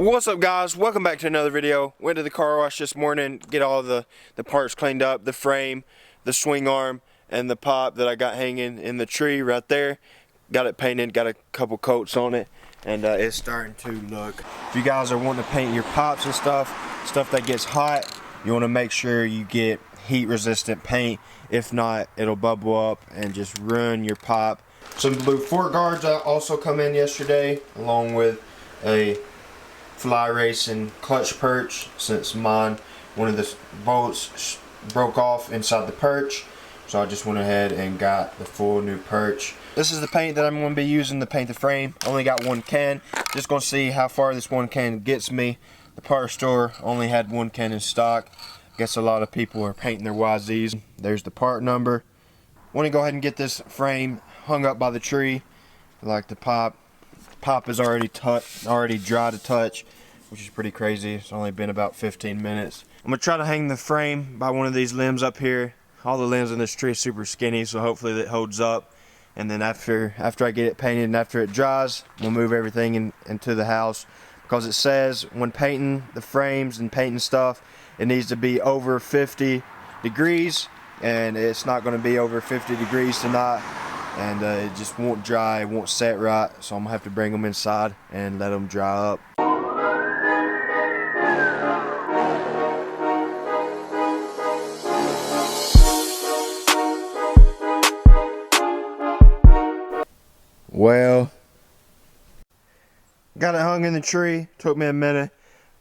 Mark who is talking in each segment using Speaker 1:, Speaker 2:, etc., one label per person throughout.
Speaker 1: What's up, guys? Welcome back to another video. Went to the car wash this morning, get all the parts cleaned up, the frame, the swing arm, and the pop that I got hanging in the tree right there. Got it painted, got a couple coats on it, and it's starting to look. If you guys are wanting to paint your pops and stuff that gets hot, you want to make sure you get heat resistant paint. If not, it'll bubble up and just ruin your pop. Some blue fork guards also come in yesterday, along with a fly racing clutch perch, since one of the bolts broke off inside the perch, so I just went ahead and got the full new perch. This is the paint that I'm going to be using to paint the frame. Only got one can, just going to see how far this one can gets me. The part store only had one can in stock. Guess a lot of people are painting their YZs. There's the part number. Want to go ahead and get this frame hung up by the tree. Like the pop is already dry to touch, which is pretty crazy. It's only been about 15 minutes. I'm gonna try to hang the frame by one of these limbs up here. All the limbs in this tree are super skinny, so hopefully that holds up. And then after I get it painted and after it dries, we'll move everything into the house, because it says when painting the frames and painting stuff, it needs to be over 50 degrees, and it's not going to be over 50 degrees tonight. And it just won't dry, it won't set right, so I'm gonna have to bring them inside and let them dry up. Well, got it hung in the tree. Took me a minute,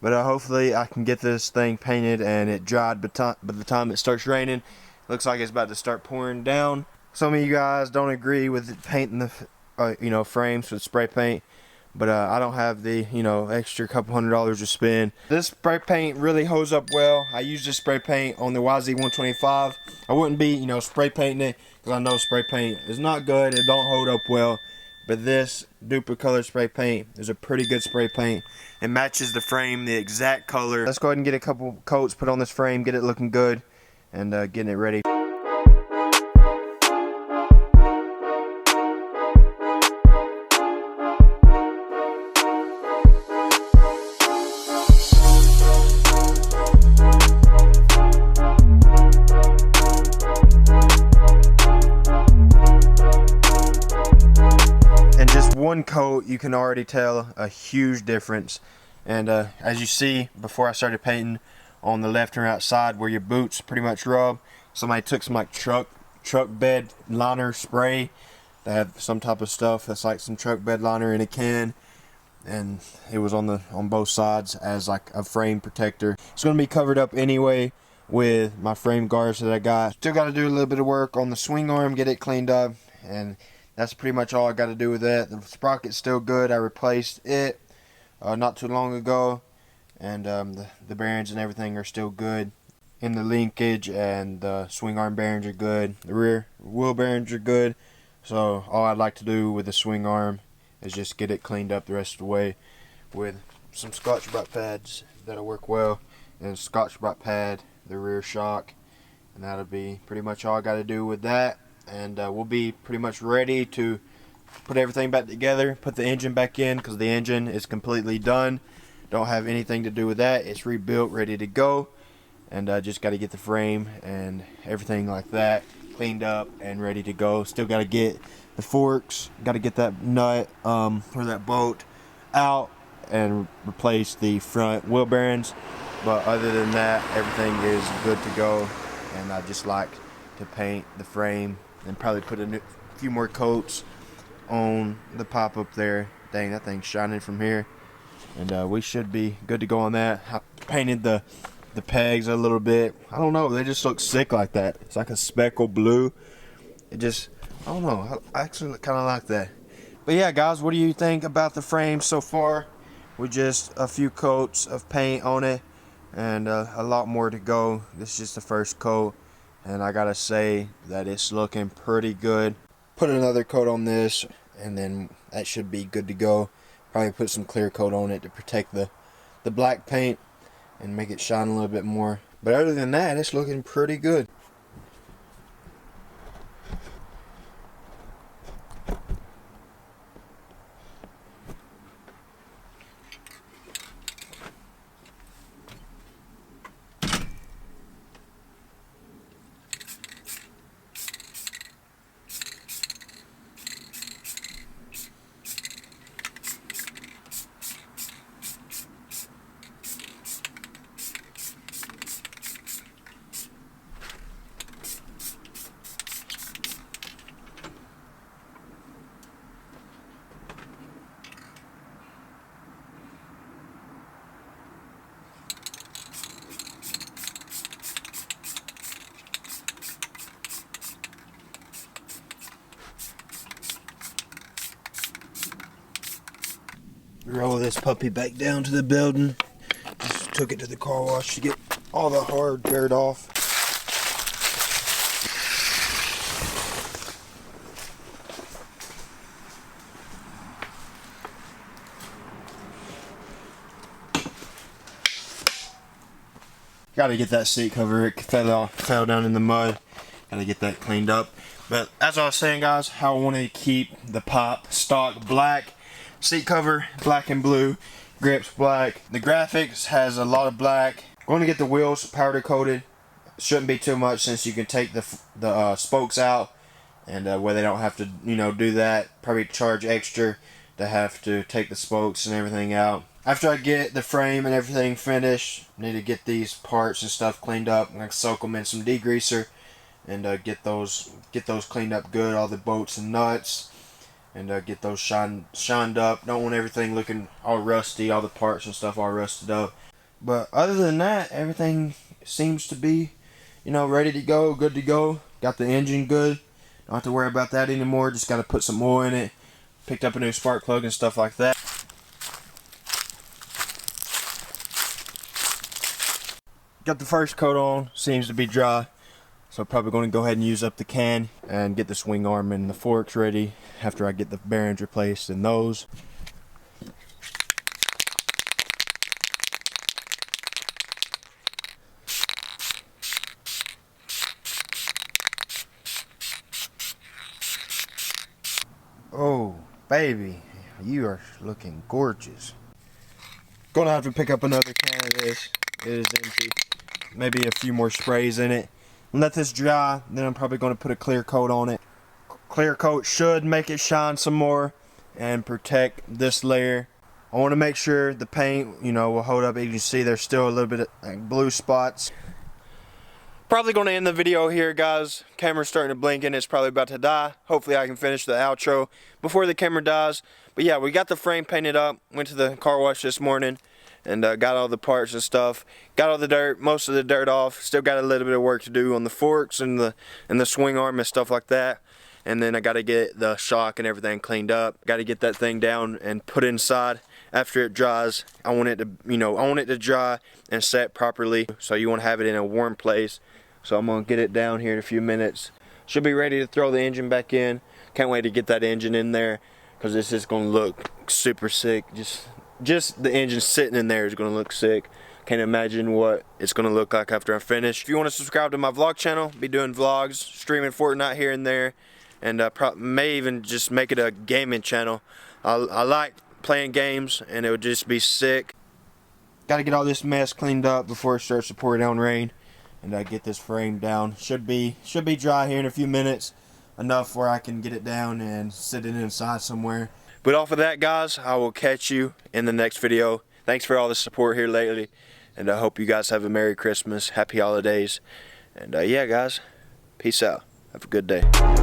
Speaker 1: but hopefully I can get this thing painted and it dried by the time it starts raining. Looks like it's about to start pouring down. Some of you guys don't agree with painting the frames with spray paint, but I don't have the extra couple $100 to spend. This spray paint really holds up well. I use this spray paint on the YZ250. I wouldn't be spray painting it, because I know spray paint is not good. It don't hold up well, but this Duplicolor spray paint is a pretty good spray paint. It matches the frame the exact color. Let's go ahead and get a couple coats put on this frame, get it looking good, and getting it ready. One coat, you can already tell a huge difference. And as you see, before I started painting, on the left and right side where your boots pretty much rub, somebody took some like truck bed liner spray. They have some type of stuff that's like some truck bed liner in a can, and it was on both sides as like a frame protector. It's going to be covered up anyway with my frame guards that I got. Still got to do a little bit of work on the swing arm, get it cleaned up, and that's pretty much all I got to do with that. The sprocket's still good. I replaced it not too long ago, and the bearings and everything are still good in the linkage, and the swing arm bearings are good. The rear wheel bearings are good. So all I'd like to do with the swing arm is just get it cleaned up the rest of the way with some Scotch-Brite pads that'll work well, and Scotch-Brite pad the rear shock, and that'll be pretty much all I got to do with that. And we'll be pretty much ready to put everything back together, put the engine back in, because the engine is completely done. Don't have anything to do with that. It's rebuilt, ready to go, and just got to get the frame and everything like that cleaned up and ready to go. Still got to get the forks, got to get that nut or that bolt out and replace the front wheel bearings. But other than that, everything is good to go, and I just like to paint the frame and probably put a few more coats on the pop up there. Dang, that thing's shining from here, and we should be good to go on that. I painted the pegs a little bit. I don't know, they just look sick like that. It's like a speckled blue. It just, I don't know, I actually kind of like that. But yeah, guys, what do you think about the frame so far? With just a few coats of paint on it, and a lot more to go. This is just the first coat, and I gotta say that it's looking pretty good. Put another coat on this, and then that should be good to go. Probably put some clear coat on it to protect the black paint and make it shine a little bit more. But other than that, it's looking pretty good. Roll this puppy back down to the building. Just took it to the car wash to get all the hard dirt off. Gotta get that seat cover, it fell down in the mud. Gotta get that cleaned up. But as I was saying, guys, how I want to keep the pop stock black. Seat cover, black and blue. Grips, black. The graphics has a lot of black. Going to get the wheels powder coated. Shouldn't be too much since you can take the spokes out. And where they don't have to, do that. Probably charge extra to have to take the spokes and everything out. After I get the frame and everything finished, need to get these parts and stuff cleaned up. I'm going to soak them in some degreaser and get those cleaned up good, all the bolts and nuts, and get those shined up. Don't want everything looking all rusty, all the parts and stuff all rusted up. But other than that, everything seems to be, ready to go, good to go. Got the engine good. Don't have to worry about that anymore. Just got to put some oil in it. Picked up a new spark plug and stuff like that. Got the first coat on, seems to be dry, so I'm probably going to go ahead and use up the can and get the swing arm and the forks ready after I get the bearings replaced in those. Oh, baby, you are looking gorgeous. Gonna have to pick up another can of this. It is empty. Maybe a few more sprays in it. Let this dry, then I'm probably going to put a clear coat on it. Clear coat should make it shine some more and protect this layer. I want to make sure the paint, will hold up. You can see there's still a little bit of blue spots. Probably going to end the video here, guys. Camera's starting to blink and it's probably about to die. Hopefully I can finish the outro before the camera dies. But yeah, we got the frame painted up. Went to the car wash this morning and got all the parts and stuff. Got all the dirt, most of the dirt off. Still got a little bit of work to do on the forks and the swing arm and stuff like that. And then I got to get the shock and everything cleaned up. Got to get that thing down and put inside. After it dries, I want it to, I want it to dry and set properly. So you want to have it in a warm place. So I'm gonna get it down here in a few minutes. Should be ready to throw the engine back in. Can't wait to get that engine in there because this is gonna look super sick. Just the engine sitting in there is gonna look sick. Can't imagine what it's gonna look like after I'm finished. If you want to subscribe to my vlog channel, be doing vlogs, streaming Fortnite here and there, and may even just make it a gaming channel. I like playing games, and it would just be sick. Got to get all this mess cleaned up before it starts to pour down rain. And get this frame down. Should be dry here in a few minutes. Enough where I can get it down and sit it inside somewhere. But off of that, guys, I will catch you in the next video. Thanks for all the support here lately. And I hope you guys have a Merry Christmas, Happy Holidays. And yeah, guys, peace out. Have a good day.